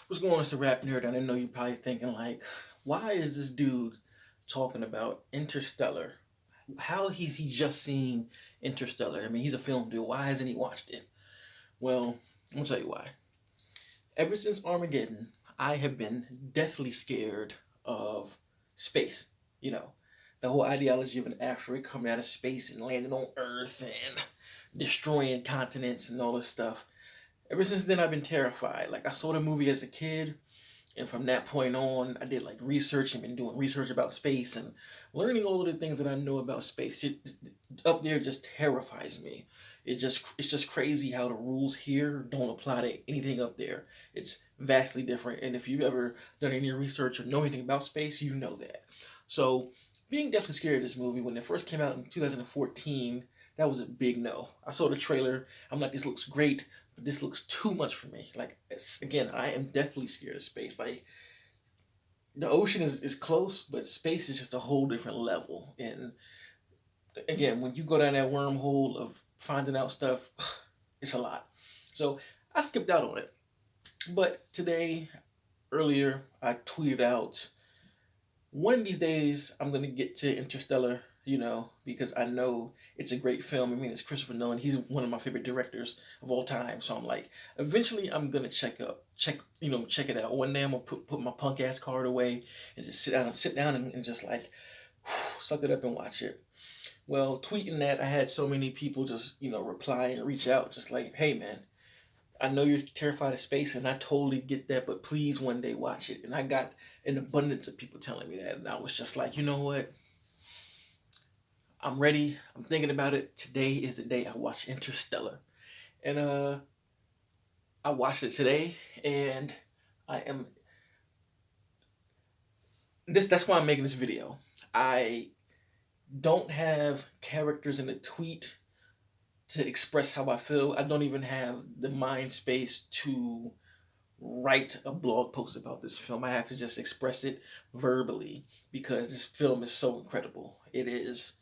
What's going on, it's the RapNerd? I know you're probably thinking, like, why is this dude talking about Interstellar? How has he just seen Interstellar? I mean, he's a film dude. Why hasn't he watched it? Well, I'm gonna tell you why. Ever since Armageddon, I have been deathly scared of space. You know, the whole ideology of an asteroid coming out of space and landing on Earth and destroying continents and all this stuff. Ever since then, I've been terrified. Like, I saw the movie as a kid. And from that point on, I did like research and been doing research about space and learning all of the things that I know about space. Up there just terrifies me. It's just crazy how the rules here don't apply to anything up there. It's vastly different. And if you've ever done any research or know anything about space, you know that. So being definitely scared of this movie when it first came out in 2014, that was a big no. I saw the trailer. I'm like, this looks great, but this looks too much for me. Like, again, I am deathly scared of space. Like, the ocean is close, but space is just a whole different level. And again, when you go down that wormhole of finding out stuff, it's a lot. So I skipped out on it. But today, earlier, I tweeted out, one of these days I'm gonna get to Interstellar, because I know it's a great film. I mean, it's Christopher Nolan. He's one of my favorite directors of all time. So I'm like, eventually I'm gonna check it out. One day I'm gonna put my punk ass card away and just sit down and just like suck it up and watch it. Well, tweeting that, I had so many people just reply and reach out, just like, hey man, I know you're terrified of space, and I totally get that, but please one day watch it. And I got an abundance of people telling me that, and I was just like, you know what? I'm ready. I'm thinking about it. Today is the day I watch Interstellar, and I watched it today, and I am this. That's why I'm making this video. I don't have characters in a tweet to express how I feel. I don't even have the mind space to write a blog post about this film. I have to just express it verbally because this film is so incredible. It is.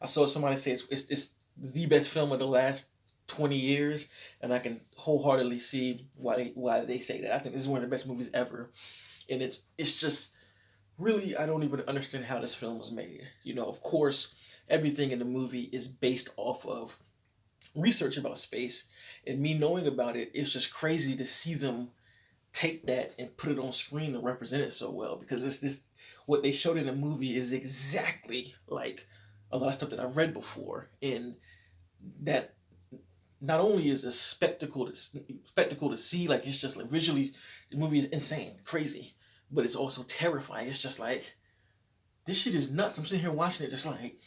I saw somebody say it's the best film of the last 20 years, and I can wholeheartedly see why they say that. I think this is one of the best movies ever, and it's just really, I don't even understand how this film was made. Of course, everything in the movie is based off of research about space, and me knowing about it, it's just crazy to see them take that and put it on screen and represent it so well, because this what they showed in the movie is exactly like a lot of stuff that I've read before, and that not only is a spectacle to see, like, it's just like visually the movie is insane, crazy, but it's also terrifying. It's just like, this shit is nuts. I'm sitting here watching it just like,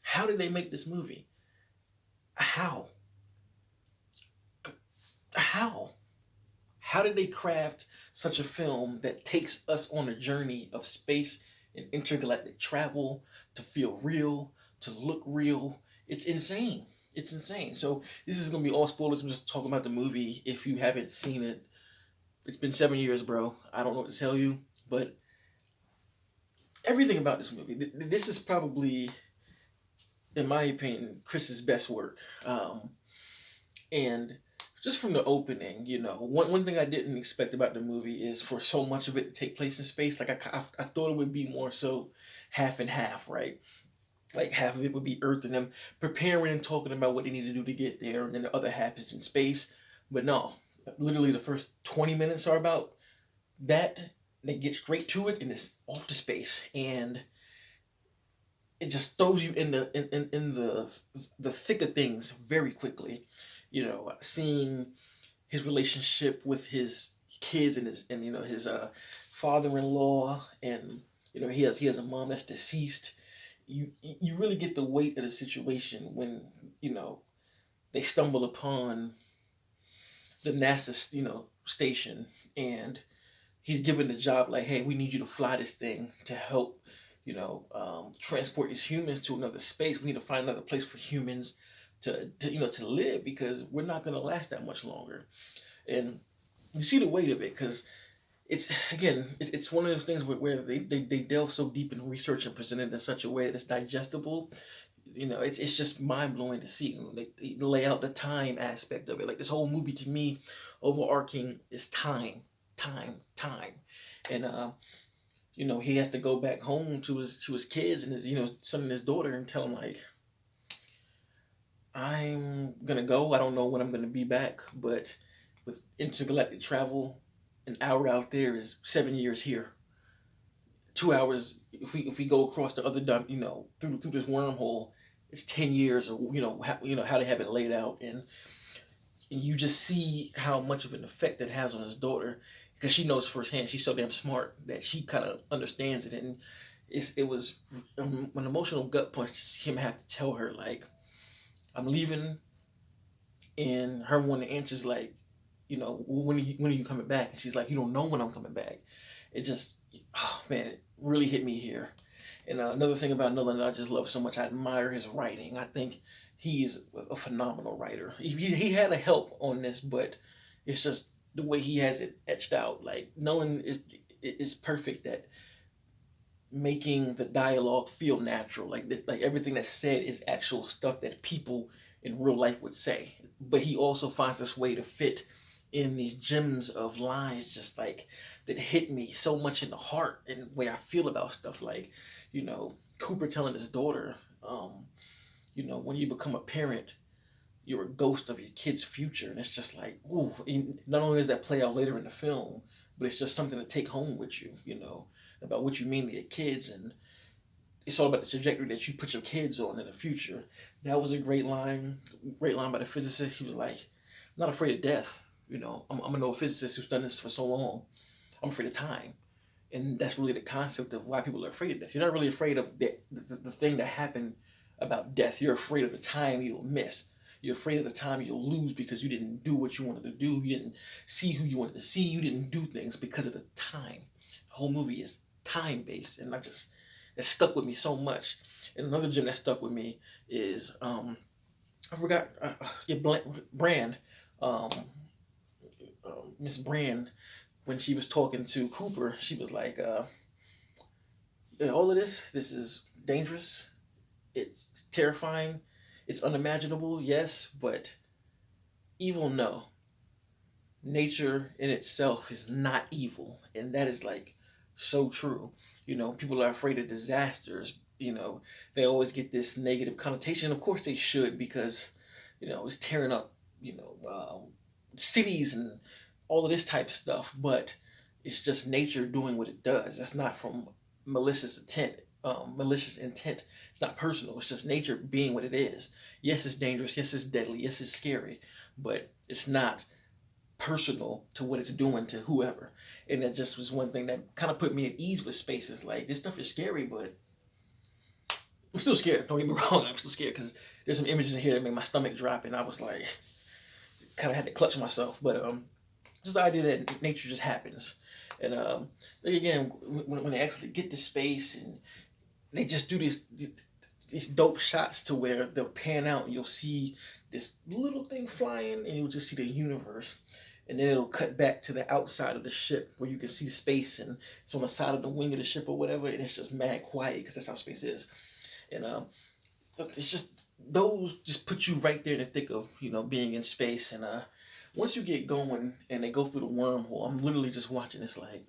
how did they make this movie? How? How? How did they craft such a film that takes us on a journey of space and intergalactic travel to feel real, to look real? It's insane. It's insane. So this is gonna be all spoilers. I'm just talking about the movie. If you haven't seen it, it's been 7 years, bro. I don't know what to tell you, but everything about this movie. This is probably, in my opinion, Chris's best work. And just from the opening, one thing I didn't expect about the movie is for so much of it to take place in space. Like, I thought it would be more so half and half, right? Like, half of it would be Earth and them preparing and talking about what they need to do to get there, and then the other half is in space. But no, literally the first 20 minutes are about that. They get straight to it, and it's off to space, and it just throws you in the thick of things very quickly. Seeing his relationship with his kids and his father-in-law, and he has a mom that's deceased. You really get the weight of the situation when they stumble upon the NASA station, and he's given the job, like, hey, we need you to fly this thing to help transport these humans to another space. We need to find another place for humans to live, because we're not going to last that much longer. And you see the weight of it, because it's one of those things where they delve so deep in research and present it in such a way that's digestible. It's just mind blowing to see. They lay out the time aspect of it. Like, this whole movie, to me, overarching is time. time, and he has to go back home to his kids and his son and his daughter and tell them like, I'm gonna go. I don't know when I'm gonna be back, but with intergalactic travel, an hour out there is 7 years here. 2 hours if we go across the other dump, through this wormhole, it's 10 years, or how they have it laid out, and you just see how much of an effect it has on his daughter because she knows firsthand. She's so damn smart that she kind of understands it, and it was an emotional gut punch to see him have to tell her like, I'm leaving, and her one of the answers like, when are you coming back? And she's like, you don't know when I'm coming back. It just, oh man, it really hit me here. And another thing about Nolan that I just love so much, I admire his writing. I think he's a phenomenal writer. He had a help on this, but it's just the way he has it etched out. Like Nolan is perfect at making the dialogue feel natural. Like everything that's said is actual stuff that people in real life would say. But he also finds this way to fit in these gems of lines, just like that hit me so much in the heart and the way I feel about stuff. Like, Cooper telling his daughter, when you become a parent, you're a ghost of your kid's future, and it's just like, ooh. Not only does that play out later in the film, but it's just something to take home with you, about what you mean to your kids, and it's all about the trajectory that you put your kids on in the future. That was a great line by the physicist. He was like, I'm not afraid of death. I'm a physicist who's done this for so long. I'm afraid of time. And that's really the concept of why people are afraid of death. You're not really afraid of the thing that happened about death. You're afraid of the time you'll miss. You're afraid of the time you'll lose because you didn't do what you wanted to do. You didn't see who you wanted to see. You didn't do things because of the time. The whole movie is time based, and it stuck with me so much. And another gem that stuck with me is I forgot Brand, um, Miss Brand, when she was talking to Cooper, she was like, all of this is dangerous. It's terrifying. It's unimaginable, yes, but evil, no. Nature in itself is not evil, and that is like so true. People are afraid of disasters. They always get this negative connotation. Of course, they should, because it's tearing up, cities and all of this type of stuff. But it's just nature doing what it does. That's not from malicious intent. Malicious intent. It's not personal. It's just nature being what it is. Yes, it's dangerous. Yes, it's deadly. Yes, it's scary. But it's not personal to what it's doing to whoever. And that just was one thing that kind of put me at ease with spaces. Like, this stuff is scary, but I'm still scared. Don't get me wrong. I'm still scared because there's some images in here that made my stomach drop, and I was like, kind of had to clutch myself. But just the idea that nature just happens. And again, when they actually get to space and they just do these dope shots to where they'll pan out and you'll see this little thing flying, and you'll just see the universe. And then it'll cut back to the outside of the ship where you can see the space, and it's on the side of the wing of the ship or whatever, and it's just mad quiet because that's how space is. And so it's just, those just put you right there in the thick of being in space. And once you get going and they go through the wormhole, I'm literally just watching this like,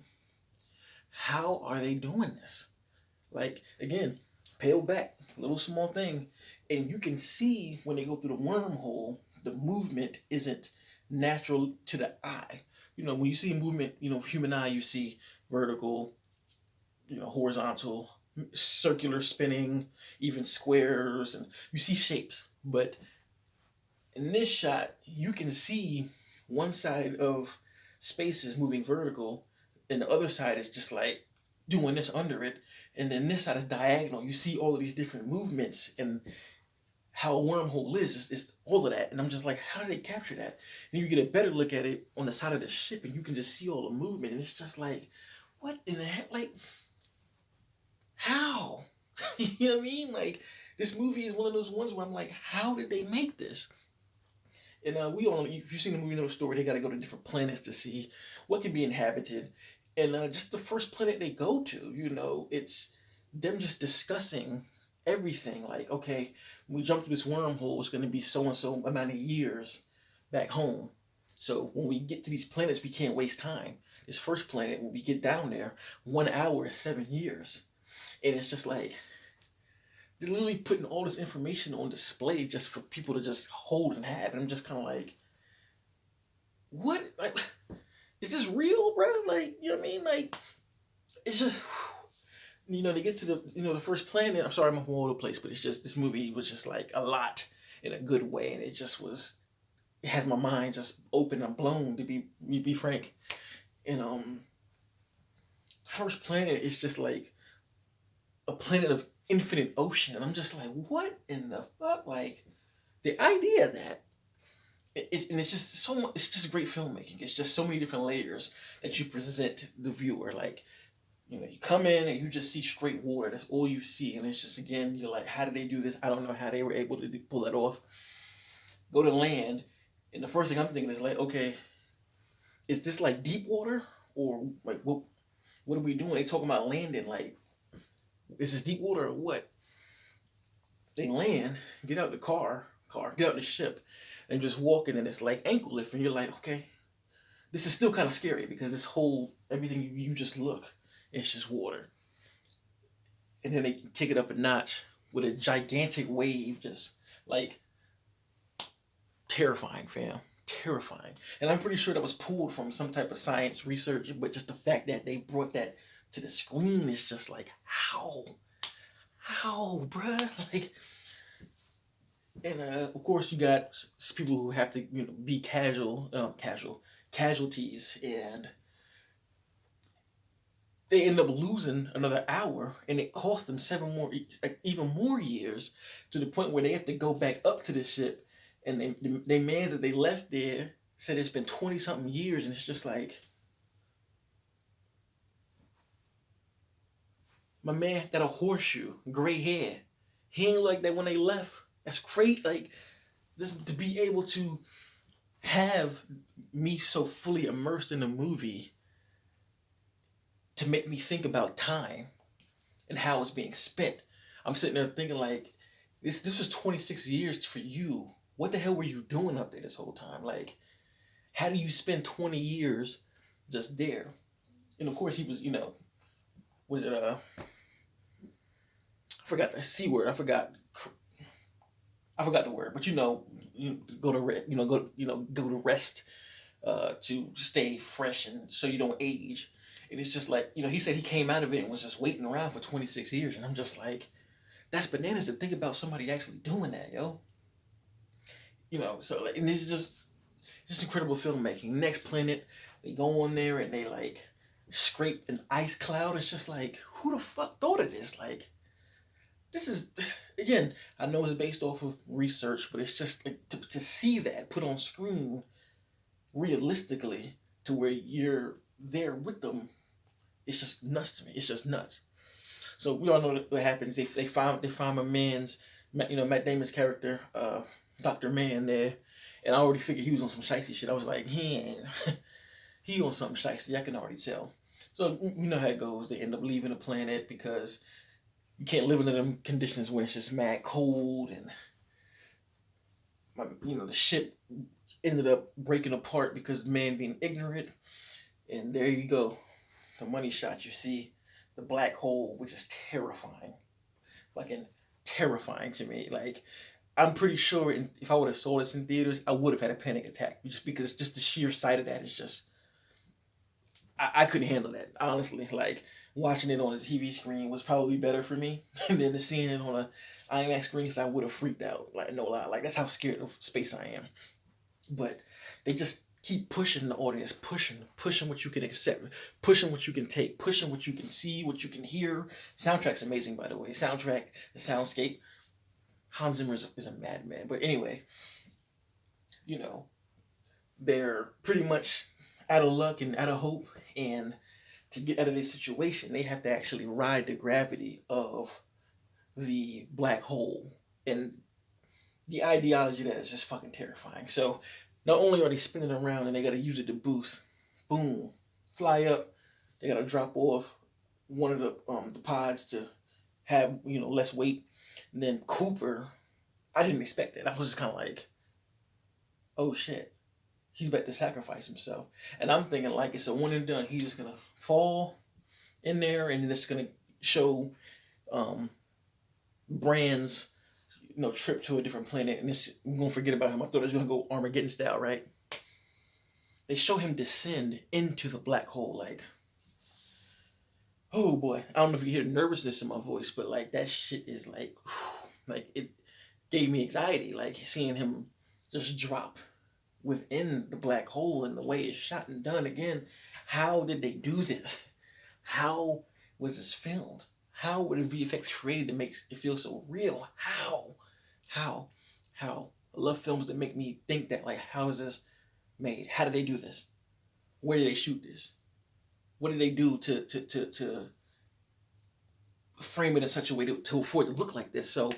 how are they doing this? Like, again, pale back, little small thing, and you can see when they go through the wormhole, the movement isn't natural to the eye. When you see movement, human eye, you see vertical, horizontal, circular spinning, even squares, and you see shapes. But in this shot, you can see one side of space is moving vertical, and the other side is just like doing this under it, and then this side is diagonal. You see all of these different movements, and how a wormhole is all of that. And I'm just like, how did they capture that? And you get a better look at it on the side of the ship, and you can just see all the movement, and it's just like, what in the heck? Like, how? You know what I mean? Like, this movie is one of those ones where I'm like, how did they make this? And we all, if you've seen the movie, you know the story. They got to go to different planets to see what can be inhabited. And just the first planet they go to, it's them just discussing everything. Like, okay, when we jump through this wormhole, it's going to be so and so amount of years back home. So when we get to these planets, we can't waste time. This first planet, when we get down there, 1 hour is 7 years. And it's just like, they're literally putting all this information on display just for people to just hold and have. And I'm just kind of like, what? Like, is this real, bro? Like, you know what I mean? Like, it's just, they get to the first planet. I'm sorry, I'm all over the place, but it's just, this movie was just like a lot in a good way. And it just was, it has my mind just open and blown, to be frank. And first planet is just like a planet of infinite ocean, and I'm just like, what in the fuck? Like, the idea of that, it's just so much. It's just great filmmaking. It's just so many different layers that you present the viewer. Like, you come in and you just see straight water. That's all you see, and it's just, again, you're like, how did they do this? I don't know how they were able to pull that off. Go to land, and the first thing I'm thinking is like, okay, is this like deep water, or like what are we doing? They talking about landing, like, is this deep water or what? They land, get out the get out the ship, and just walking, and it's like ankle lift, and you're like, okay, this is still kind of scary because this whole everything you just look, it's just water, and then they kick it up a notch with a gigantic wave, just like terrifying, fam, terrifying. And I'm pretty sure that was pulled from some type of science research, but just the fact that they brought that to the screen is just like, how, bruh, like. And of course, you got people who have to, be casualties, and they end up losing another hour, and it cost them even more years, to the point where they have to go back up to the ship, and they mans that they left there said it's been 20 something years, and it's just like, my man got a horseshoe, gray hair, he ain't like that when they left. That's great, like, just to be able to have me so fully immersed in the movie to make me think about time and how it's being spent. I'm sitting there thinking like, this was 26 years for you. What the hell were you doing up there this whole time? Like, how do you spend 20 years just there? And of course he was, was it I forgot the C word. I forgot the word, but you go to go to rest, to stay fresh and so you don't age. And it's just like, he said he came out of it and was just waiting around for 26 years. And I'm just like, that's bananas to think about somebody actually doing that, yo. So like, and this is just incredible filmmaking. Next planet, they go on there and they like scrape an ice cloud. It's just like, who the fuck thought of this? Like, this is, again, I know it's based off of research, but it's just like, to see that put on screen realistically, to where you're there with them, it's just nuts to me. It's just nuts. So we all know what happens. They find my man's, Matt Damon's character, Dr. Mann there, and I already figured he was on some shicey shit. I was like, he on something shicey. I can already tell. So you know how it goes. They end up leaving the planet because you can't live under them conditions when it's just mad cold, and the ship ended up breaking apart because the man being ignorant. And there you go, the money shot. You see the black hole, which is terrifying, fucking terrifying to me. Like, I'm pretty sure if I would have saw this in theaters, I would have had a panic attack, just because just the sheer sight of that is just, I couldn't handle that, honestly. Like, watching it on a TV screen was probably better for me than to seeing it on a IMAX screen, because I would have freaked out. Like, no lie, like, that's how scared of space I am. But they just keep pushing the audience, pushing what you can accept, pushing what you can take, pushing what you can see, what you can hear. Soundtrack's amazing, by the way. The soundscape. Hans Zimmer is a madman. But anyway, they're pretty much out of luck and out of hope, and to get out of this situation, they have to actually ride the gravity of the black hole, and the ideology of that is just fucking terrifying. So not only are they spinning around and they got to use it to boost, boom, fly up, they got to drop off one of the pods to have less weight. And then Cooper, I didn't expect that. I was just kind of like, oh shit, he's about to sacrifice himself. And I'm thinking like it's a one and done. He's just gonna fall in there, and it's gonna show um, Brand's trip to a different planet, and we're gonna forget about him. I thought it was gonna go Armageddon style, right? They show him descend into the black hole, like, oh boy. I don't know if you hear the nervousness in my voice, but like that shit is like, like it gave me anxiety, like seeing him just drop within the black hole and the way it's shot and done. Again, how did they do this? How was this filmed? How were the VFX created to make it feel so real? How? How? I love films that make me think that, like, how is this made? How did they do this? Where did they shoot this? What did they do to frame it in such a way to afford to look like this? So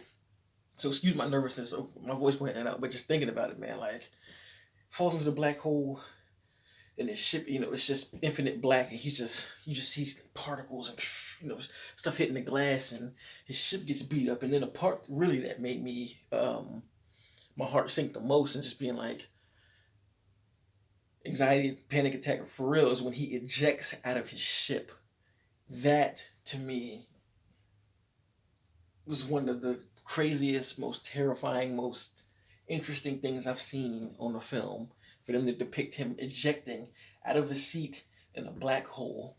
excuse my nervousness, my voice going in and out, but just thinking about it, man, like falls into the black hole and his ship, it's just infinite black, and you just see particles and stuff hitting the glass, and his ship gets beat up. And then the part really that made me my heart sink the most and just being like anxiety, panic attack for real is when he ejects out of his ship. That to me was one of the craziest, most terrifying, most interesting things I've seen on a film. For them to depict him ejecting out of his seat in a black hole,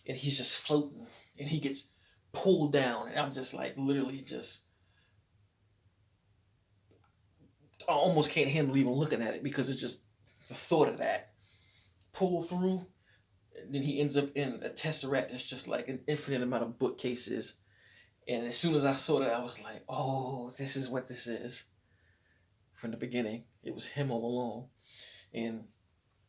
and he's just floating, and he gets pulled down, and I'm just like literally just I almost can't handle even looking at it, because it's just the thought of that pull through. And then he ends up in a tesseract that's just like an infinite amount of bookcases. And as soon as I saw that, I was like, oh, this is what this is. From the beginning, it was him all along. And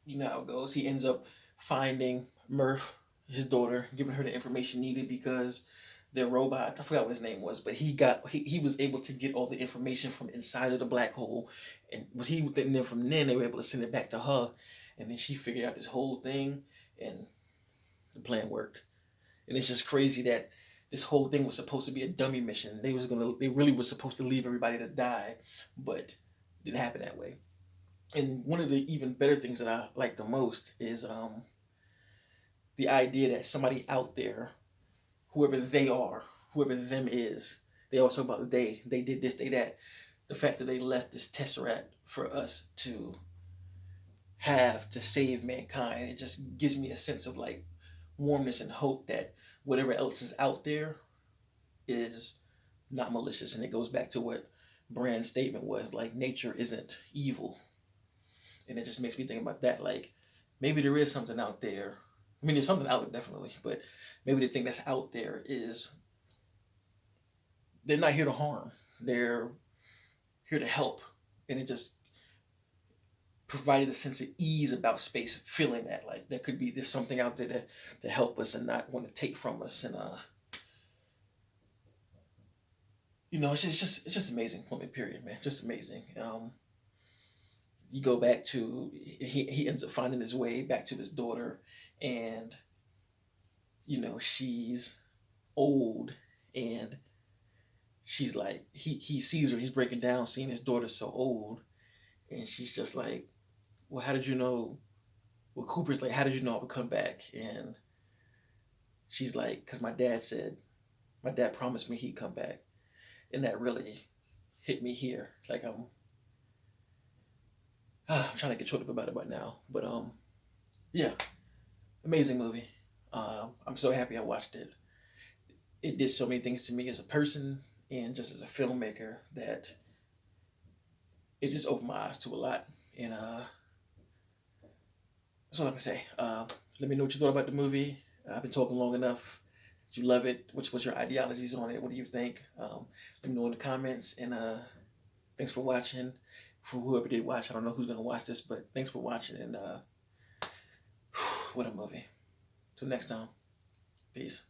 you know how it goes. He ends up finding Murph, his daughter, giving her the information needed because their robot, I forgot what his name was, but he was able to get all the information from inside of the black hole. And then from then they were able to send it back to her. And then she figured out this whole thing, and the plan worked. And it's just crazy that this whole thing was supposed to be a dummy mission. They really was supposed to leave everybody to die, but it didn't happen that way. And one of the even better things that I like the most is the idea that somebody out there, whoever they are, whoever them is, they always talk about they did this, they that. The fact that they left this tesseract for us to have to save mankind, it just gives me a sense of like warmness and hope that whatever else is out there is not malicious. And it goes back to what Brand's statement was, like, nature isn't evil. And it just makes me think about that, like maybe there is something out there. I mean, there's something out there definitely, but maybe the thing that's out there is they're not here to harm, they're here to help. And it just provided a sense of ease about space, feeling that like there's something out there to help us and not want to take from us. And it's just amazing for me, period, man. Just amazing. You go back to he ends up finding his way back to his daughter, and she's old, and she's like he sees her, he's breaking down seeing his daughter so old, and she's just like, well, how did you know? Well, Cooper's like, how did you know I would come back? And she's like, because my dad promised me he'd come back. And that really hit me here. Like I'm trying to get choked up about it right now. But yeah, amazing movie. I'm so happy I watched it. It did so many things to me as a person and just as a filmmaker that it just opened my eyes to a lot. And that's all I can say. Let me know what you thought about the movie. I've been talking long enough. Did you love it? What's your ideologies on it? What do you think? Let me know in the comments. And thanks for watching. For whoever did watch, I don't know who's gonna watch this, but thanks for watching. And what a movie. Till next time. Peace.